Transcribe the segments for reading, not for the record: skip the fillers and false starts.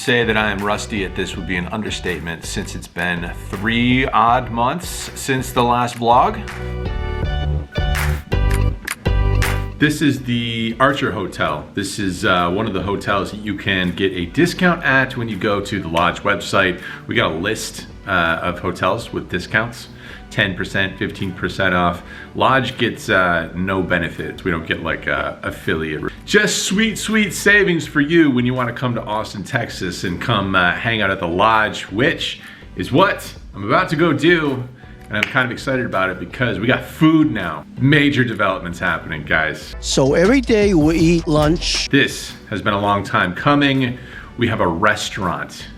say that I am rusty at this would be an understatement, since it's been 3 odd months since the last vlog. This is the Archer Hotel. This is one of the hotels that you can get a discount at when you go to the Lodge website. We got a list of hotels with discounts, 10%, 15% off. Lodge gets no benefits. We don't get like affiliate. Just sweet, sweet savings for you when you want to come to Austin, Texas and come hang out at the Lodge, which is what I'm about to go do. And I'm kind of excited about it because we got food now. Major developments happening, guys. So every day we eat lunch. This has been a long time coming. We have a restaurant,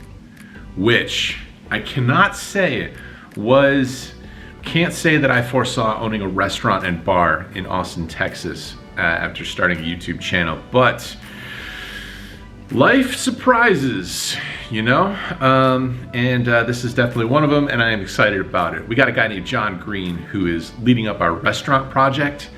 which I cannot say can't say that I foresaw owning a restaurant and bar in Austin, Texas after starting a YouTube channel, but life surprises, you know? And this is definitely one of them, and I am excited about it. We got a guy named John Green who is leading up our restaurant project.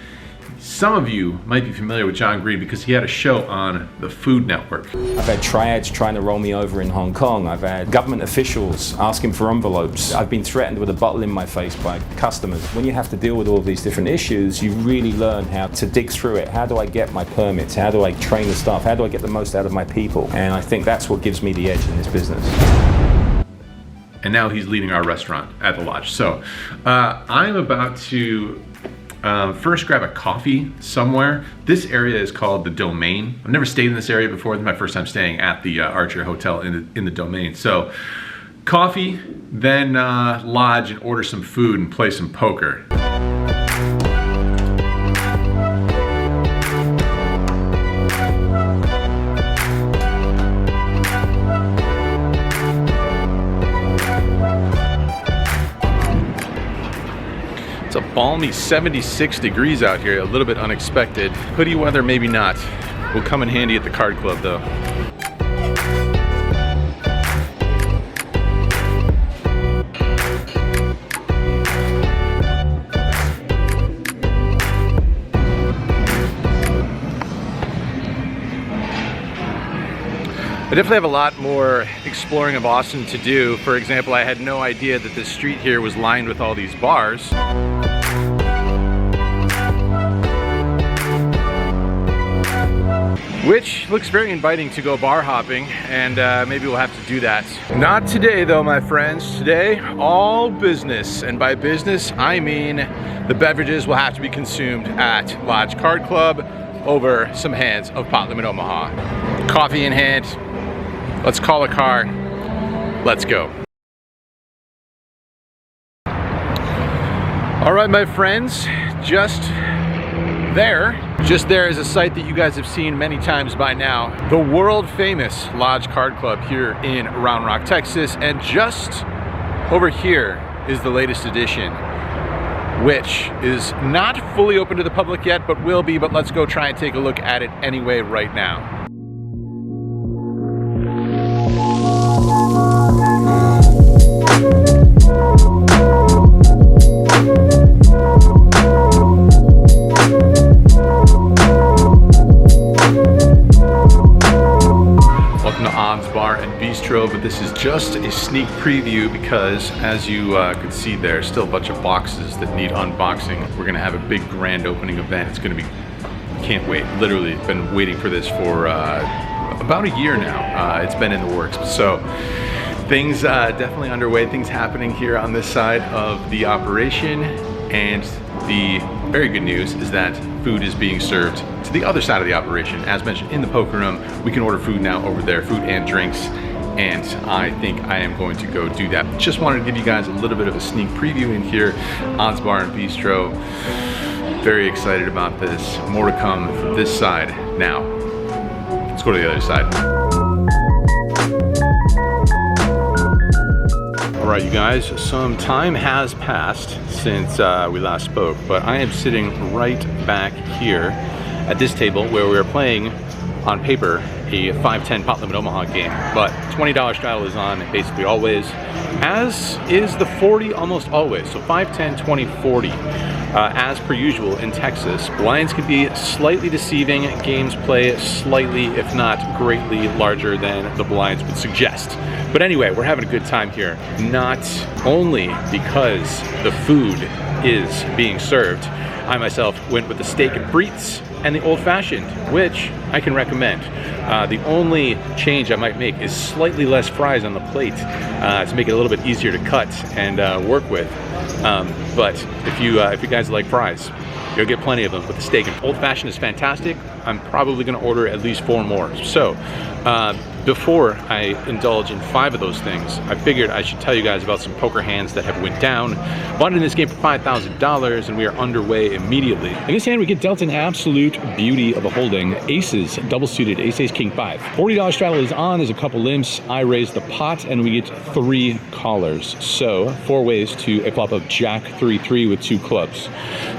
Some of you might be familiar with John Green because he had a show on the Food Network. I've had triads trying to roll me over in Hong Kong. I've had government officials asking for envelopes. I've been threatened with a bottle in my face by customers. When you have to deal with all these different issues, you really learn how to dig through it. How do I get my permits? How do I train the staff? How do I get the most out of my people? And I think that's what gives me the edge in this business. And now he's leading our restaurant at the Lodge. So I'm about to first grab a coffee somewhere. This area is called the Domain. I've never stayed in this area before. This is my first time staying at the Archer Hotel in the Domain. So coffee, then lodge and order some food and play some poker. It's a balmy 76 degrees out here, a little bit unexpected. Hoodie weather, maybe not. Will come in handy at the card club though. I definitely have a lot more exploring of Austin to do. For example, I had no idea that this street here was lined with all these bars. Which looks very inviting to go bar hopping, and maybe we'll have to do that. Not today though, my friends. Today, all business, and by business, I mean the beverages will have to be consumed at Lodge Card Club over some hands of pot limit Omaha. Coffee in hand, let's call a car, let's go. All right, my friends, just there is a site that you guys have seen many times by now. The world famous Lodge Card Club here in Round Rock, Texas. And just over here is the latest edition, which is not fully open to the public yet, but will be. But let's go try and take a look at it anyway right now. Bistro, but this is just a sneak preview because, as you can see, there's still a bunch of boxes that need unboxing. We're gonna have a big grand opening event. It's gonna be, can't wait. Literally been waiting for this for about a year now. It's been in the works. So things definitely underway, things happening here on this side of the operation. And the very good news is that food is being served to the other side of the operation. As mentioned in the poker room, we can order food now over there, food and drinks. And I think I am going to go do that. Just wanted to give you guys a little bit of a sneak preview in here. Odds Bar and Bistro. Very excited about this. More to come from this side. Now, let's go to the other side. All right, you guys, some time has passed since we last spoke, but I am sitting right back here at this table where we are playing on paper a 5-10 pot limit Omaha game, but $20 straddle is on basically always, as is the 40 almost always. So 5, 10, 20, 40 As per usual in Texas, blinds can be slightly deceiving. Games play slightly, if not greatly, larger than the blinds would suggest. But anyway, we're having a good time here. Not only because the food is being served. I myself went with the steak and frites and the old-fashioned, which I can recommend. The only change I might make is slightly less fries on the plate to make it a little bit easier to cut and work with. But if you guys like fries, you'll get plenty of them with the steak. And old-fashioned is fantastic. I'm probably going to order at least 4 more. So before I indulge in 5 of those things, I figured I should tell you guys about some poker hands that have went down. Bought in this game for $5,000 and we are underway immediately. In this hand we get dealt an absolute beauty of a holding. Aces, double suited, ace, king 5. $40 straddle is on, there's a couple limps. I raise the pot and we get 3 callers. So 4 ways to a flop of jack 3-3 with 2 clubs.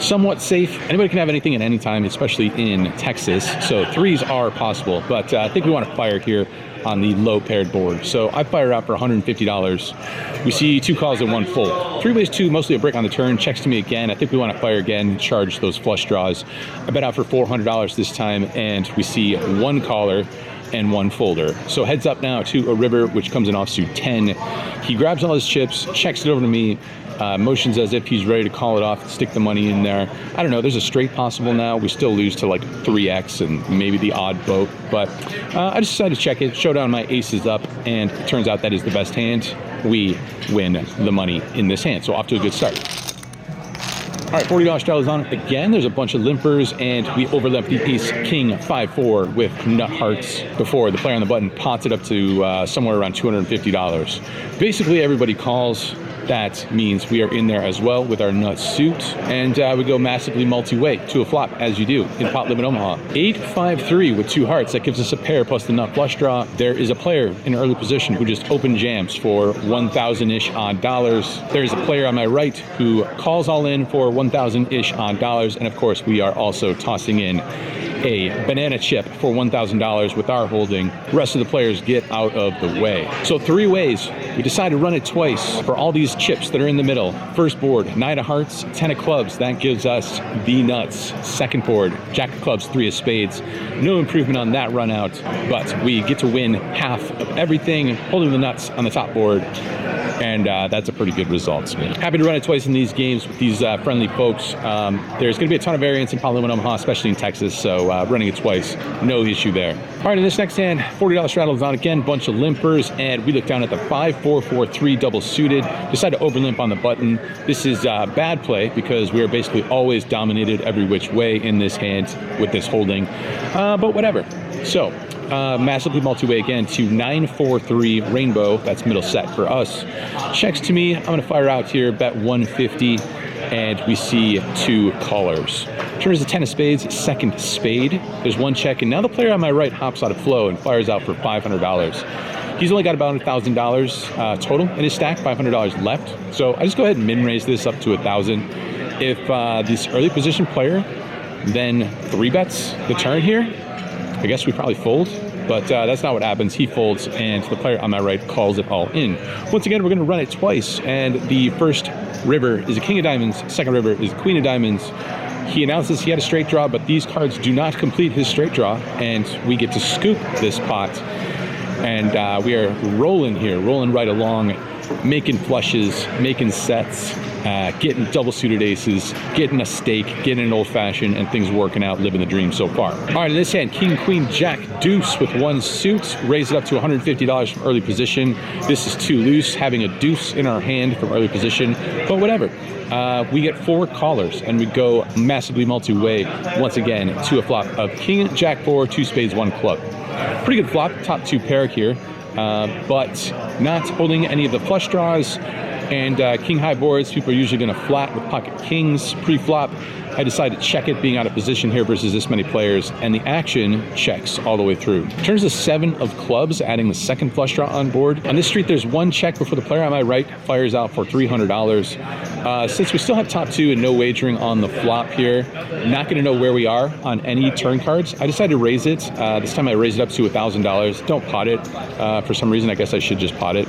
Somewhat safe. Anybody can have anything at any time, especially in Texas. So 3s are possible, but I think we want to fire here on the low paired board. So I fire out for $150. We see 2 calls and 1 fold. 3 ways to mostly a brick on the turn. Checks to me again. I think we want to fire again, charge those flush draws. I bet out for $400 this time, and we see 1 caller and 1 folder. So heads up now to a river, which comes in offsuit 10. He grabs all his chips, checks it over to me, motions as if he's ready to call it off, stick the money in there. I don't know, there's a straight possible now. We still lose to like 3x and maybe the odd boat, but I just decided to check it, show down my aces up, and it turns out that is the best hand. We win the money in this hand, so off to a good start. All right, $40 straddle is on again. There's a bunch of limpers, and we overlap the ace king 5-4 with nut hearts before the player on the button pots it up to somewhere around $250. Basically, everybody calls. That means we are in there as well with our nut suit, and we go massively multi-way to a flop, as you do in Pot Limit Omaha. 8-5-3 with 2 hearts. That gives us a pair plus the nut flush draw. There is a player in early position who just open jams for 1,000-ish odd dollars. There's a player on my right who calls all in for 1,000-ish odd dollars, and of course we are also tossing in a banana chip for $1,000 with our holding. The rest of the players get out of the way. So 3 ways. We decide to run it twice for all these chips that are in the middle. First board, 9 of hearts, 10 of clubs. That gives us the nuts. Second board, jack of clubs, 3 of spades. No improvement on that run out, but we get to win half of everything, holding the nuts on the top board. And that's a pretty good result to me. Happy to run it twice in these games with these friendly folks. There's going to be a ton of variance in Pot Limit Omaha, especially in Texas, so running it twice, no issue there. All right, in this next hand, $40 straddle is on again, bunch of limpers, and we look down at the 5-4-4-3 double suited. Decide to overlimp on the button. This is bad play because we are basically always dominated every which way in this hand with this holding, but whatever. So massively multi-way again to 9-4-3 rainbow. That's middle set for us. Checks to me. I'm going to fire out here, bet 150, and we see 2 callers. Turns the 10 of spades, second spade. There's 1 check, and now the player on my right hops out of flow and fires out for $500. He's only got about $1,000 total in his stack, $500 left. So I just go ahead and min raise this up to 1,000. If this early position player then 3 bets the turn here, I guess we probably fold, but that's not what happens. He folds, and the player on my right calls it all in. Once again, we're going to run it twice, and the first river is a king of diamonds, second river is a queen of diamonds. He announces he had a straight draw, but these cards do not complete his straight draw, and we get to scoop this pot. And we are rolling here, rolling right along, making flushes, making sets, getting double suited aces, getting a steak, getting an old fashioned, and things working out, living the dream so far. All right, in this hand, king, queen, jack, deuce with 1 suit, raise it up to $150 from early position. This is too loose, having a deuce in our hand from early position, but whatever. We get 4 callers, and we go massively multi-way once again to a flop of king, jack 4, 2 spades, 1 club. Pretty good flop, top 2 pair here, but not holding any of the flush draws. And king high boards, people are usually going to flat with pocket kings pre-flop. I decided to check it being out of position here versus this many players, and the action checks all the way through. Turns to 7 of clubs, adding the second flush draw on board. On this street, there's 1 check before the player on my right fires out for $300. Since we still have top 2 and no wagering on the flop here, not going to know where we are on any turn cards, I decided to raise it. This time I raised it up to $1,000. Don't pot it. For some reason, I guess I should just pot it.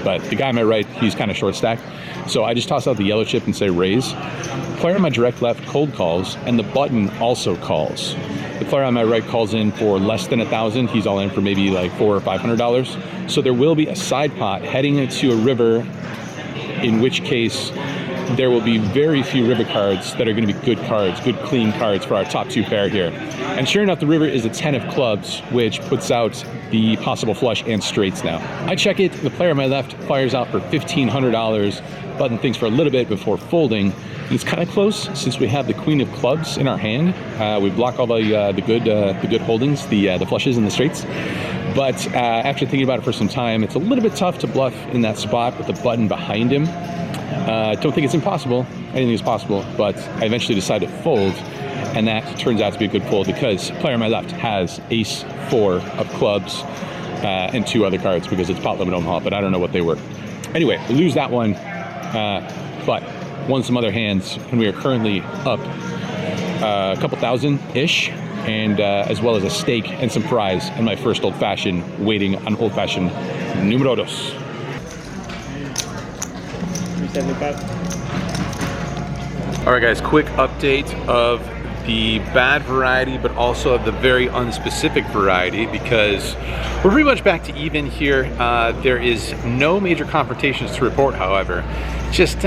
But the guy on my right, he's kind of short stacked. So I just toss out the yellow chip and say raise. player on my direct left cold calls, and the button also calls. The player on my right calls in for less than 1,000. He's all in for maybe like $400 or $500. So there will be a side pot heading into a river, in which case there will be very few river cards that are going to be good cards, good clean cards for our top 2 pair here. And sure enough, the river is a 10 of clubs, which puts out the possible flush and straights now. I check it, the player on my left fires out for $1,500, button thinks for a little bit before folding. And it's kind of close since we have the queen of clubs in our hand. We block all the good holdings, the flushes and the straights. But after thinking about it for some time, it's a little bit tough to bluff in that spot with the button behind him. Don't think it's impossible. Anything is possible, but I eventually decide to fold, and that turns out to be a good fold because player on my left has ace 4 of clubs and 2 other cards because it's pot limit Omaha, but I don't know what they were. Anyway, we lose that one, but won some other hands, and we are currently up a couple thousand-ish, and as well as a steak and some fries and my first old-fashioned, waiting on old-fashioned numero dos. 375. All right, guys, quick update of the bad variety, but also of the very unspecific variety, because we're pretty much back to even here. There is no major confrontations to report, however. Just,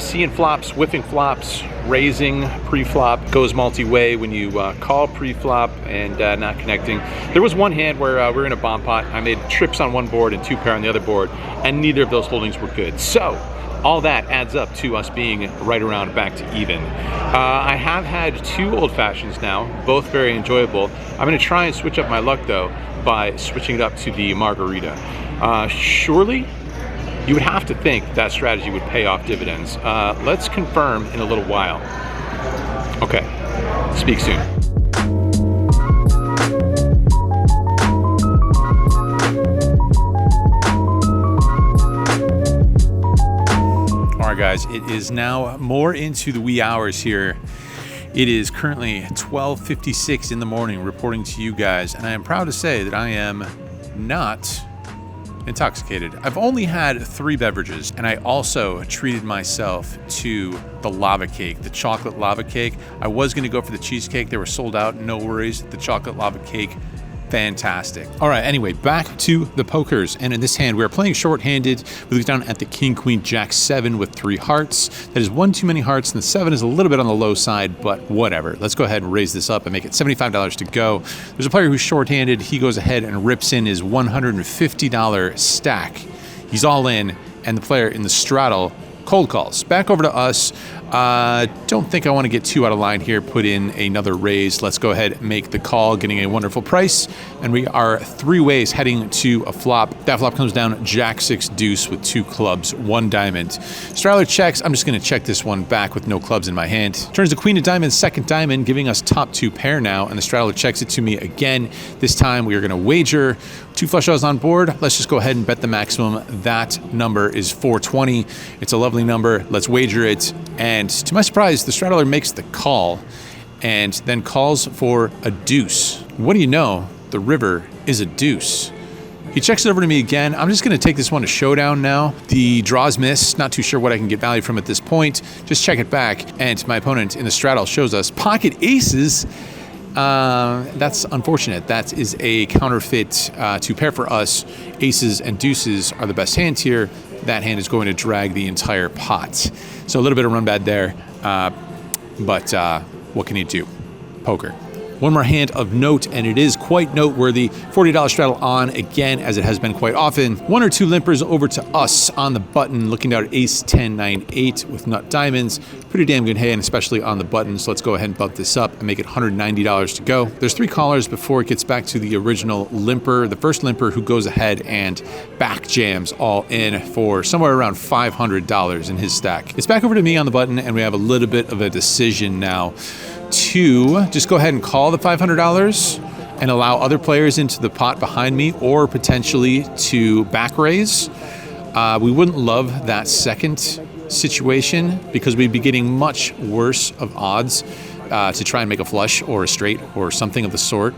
seeing flops, whiffing flops, raising pre-flop, goes multi-way when you call pre-flop and not connecting. There was one hand where we were in a bomb pot. I made trips on one board and 2 pair on the other board, and neither of those holdings were good. So all that adds up to us being right around back to even. I have had 2 old fashions now, both very enjoyable. I'm gonna try and switch up my luck though by switching it up to the margarita. Surely you would have to think that strategy would pay off dividends. Let's confirm in a little while. Okay, speak soon. All right, guys, it is now more into the wee hours here. It is currently 12:56 in the morning, reporting to you guys, and I am proud to say that I am not intoxicated. I've only had 3 beverages, and I also treated myself to the lava cake, the chocolate lava cake. I was going to go for the cheesecake. They were sold out. No worries. The chocolate lava cake, fantastic. All right, anyway, back to the pokers. And in this hand, we are playing short-handed. We look down at the king, queen, jack 7 with 3 hearts. That is 1 too many hearts, and the 7 is a little bit on the low side, but whatever. Let's go ahead and raise this up and make it $75 to go. There's a player who's short-handed. He goes ahead and rips in his $150 stack. He's all in, and the player in the straddle cold calls. Back over to us. Don't think I want to get too out of line here. Put in another raise. Let's go ahead and make the call, getting a wonderful price. And we are 3 ways heading to a flop. That flop comes down jack 6 deuce with 2 clubs, 1 diamond. Straddler checks. I'm just going to check this one back with no clubs in my hand. Turns the queen of diamonds, 2nd diamond, giving us top 2 pair now. And the straddler checks it to me again. This time we are going to wager 2 flush draws on board. Let's just go ahead and bet the maximum. That number is 420. It's a lovely number. Let's wager it. And to my surprise, the straddler makes the call and then calls for a deuce. What do you know? The river is a deuce. He checks it over to me again. I'm just going to take this one to showdown now. The draws miss. Not too sure what I can get value from at this point. Just check it back. And my opponent in the straddle shows us pocket aces. That's unfortunate. That is a counterfeit to pair for us. Aces and deuces are the best hands here. That hand is going to drag the entire pot. So a little bit of run bad there, but what can you do? Poker. One more hand of note, and it is quite noteworthy. $40 straddle on again, as it has been quite often. 1 or 2 limpers over to us on the button, looking down at ace 10, 9, 8 with nut diamonds. Pretty damn good hand, especially on the button. So let's go ahead and bump this up and make it $190 to go. There's 3 callers before it gets back to the original limper, the first limper, who goes ahead and back jams all in for somewhere around $500 in his stack. It's back over to me on the button, and we have a little bit of a decision now to just go ahead and call the $500 and allow other players into the pot behind me, or potentially to back raise. We wouldn't love that second situation because we'd be getting much worse of odds to try and make a flush or a straight or something of the sort.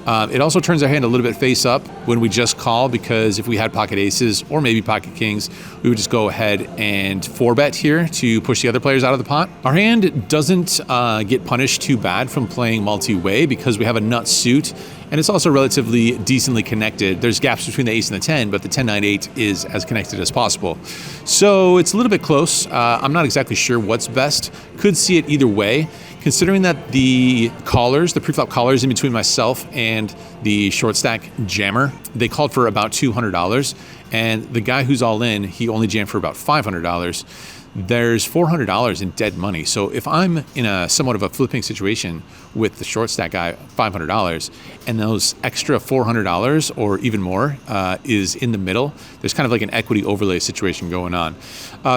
It also turns our hand a little bit face up when we just call, because if we had pocket aces or maybe pocket kings, we would just go ahead and 4-bet here to push the other players out of the pot. Our hand doesn't get punished too bad from playing multi-way because we have a nut suit, and it's also relatively decently connected. There's gaps between the ace and the 10, but the 10-9-8 is as connected as possible. So it's a little bit close. I'm not exactly sure what's best. Could see it either way. Considering that the callers, the pre-flop callers in between myself and the short stack jammer, they called for about $200, and the guy who's all in, he only jammed for about $500. There's $400 in dead money. So if I'm in a somewhat of a flipping situation with the short stack guy, $500, and those extra $400 or even more is in the middle, there's kind of like an equity overlay situation going on.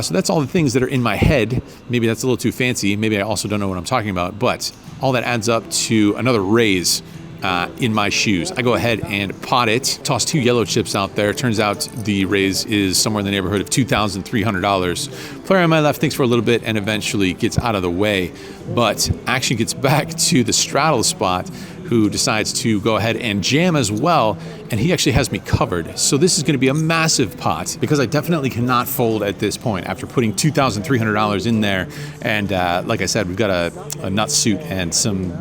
So that's all the things that are in my head. Maybe that's a little too fancy. Maybe I also don't know what I'm talking about, but all that adds up to another raise in my shoes. I go ahead and pot it, toss 2 yellow chips out there. Turns out the raise is somewhere in the neighborhood of $2,300. Player on my left thinks for a little bit and eventually gets out of the way, but action gets back to the straddle spot, who decides to go ahead and jam as well, and he actually has me covered. So this is going to be a massive pot because I definitely cannot fold at this point after putting $2,300 in there. And like I said, we've got a nut suit and some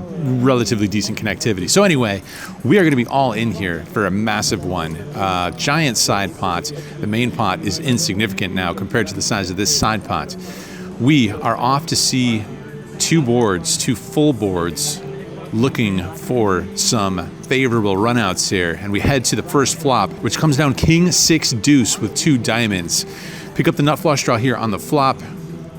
relatively decent connectivity. So anyway, we are going to be all in here for a massive one. Giant side pot. The main pot is insignificant now compared to the size of this side pot. We are off to see 2 full boards, looking for some favorable runouts here, and we head to the first flop, which comes down king 6 deuce with 2 diamonds. Pick up the nut flush draw here on the flop.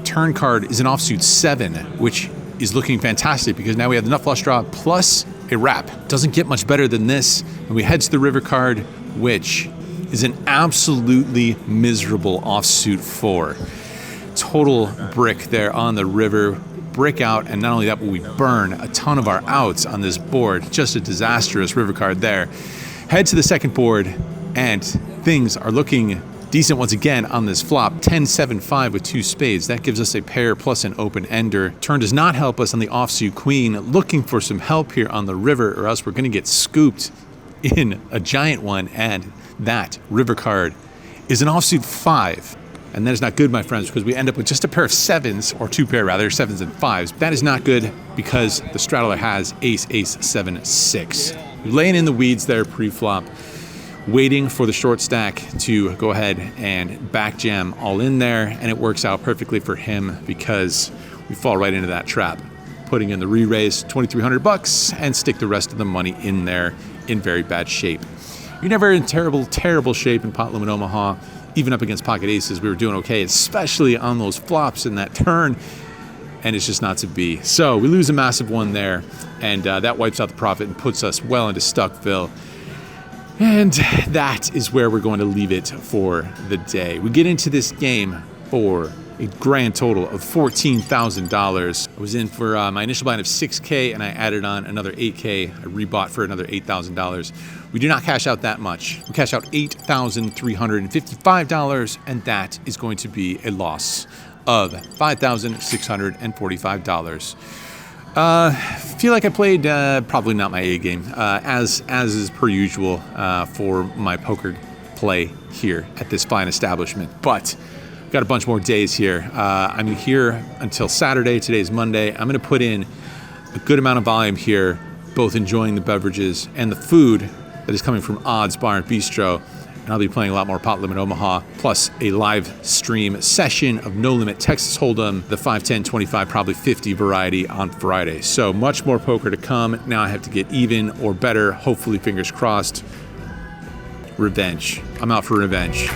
Turn card is an offsuit 7, which is looking fantastic because now we have the nut flush draw plus a wrap. Doesn't get much better than this. And we head to the river card, which is an absolutely miserable offsuit 4. Total brick there on the river. Brick out, and not only that, but we burn a ton of our outs on this board. Just a disastrous river card there. Head to the second board, and things are looking decent once again on this flop. 10-7-5 with 2 spades. That gives us a pair plus an open ender. Turn does not help us on the offsuit queen. Looking for some help here on the river, or else we're going to get scooped in a giant one, and that river card is an offsuit 5. And that is not good, my friends, because we end up with just a pair of 7s, or 2 pair rather, 7s and 5s. That is not good because the straddler has ace, 7, 6. We're laying in the weeds there pre-flop, waiting for the short stack to go ahead and back jam all in there, and it works out perfectly for him because we fall right into that trap, putting in the re-raise, $2,300, and stick the rest of the money in there in very bad shape. You're never in terrible shape in Pot Limit Omaha. Even up against pocket aces, we were doing okay, especially on those flops in that turn, and it's just not to be. So we lose a massive one there, and that wipes out the profit and puts us well into Stuckville. And that is where we're going to leave it for the day. We get into this game for a grand total of $14,000. I was in for my initial blind of $6K, and I added on another $8K. I rebought for another $8,000. We do not cash out that much. We cash out $8,355, and that is going to be a loss of $5,645. Feel like I played probably not my A game, as is per usual for my poker play here at this fine establishment. But got a bunch more days here. I'm here until Saturday. Today's Monday. I'm going to put in a good amount of volume here, both enjoying the beverages and the food that is coming from Odds Bar and Bistro. And I'll be playing a lot more Pot Limit Omaha, plus a live stream session of No Limit Texas Hold'em, the 5, 10, 25, probably 50 variety on Friday. So much more poker to come. Now I have to get even or better, hopefully, fingers crossed. Revenge. I'm out for revenge.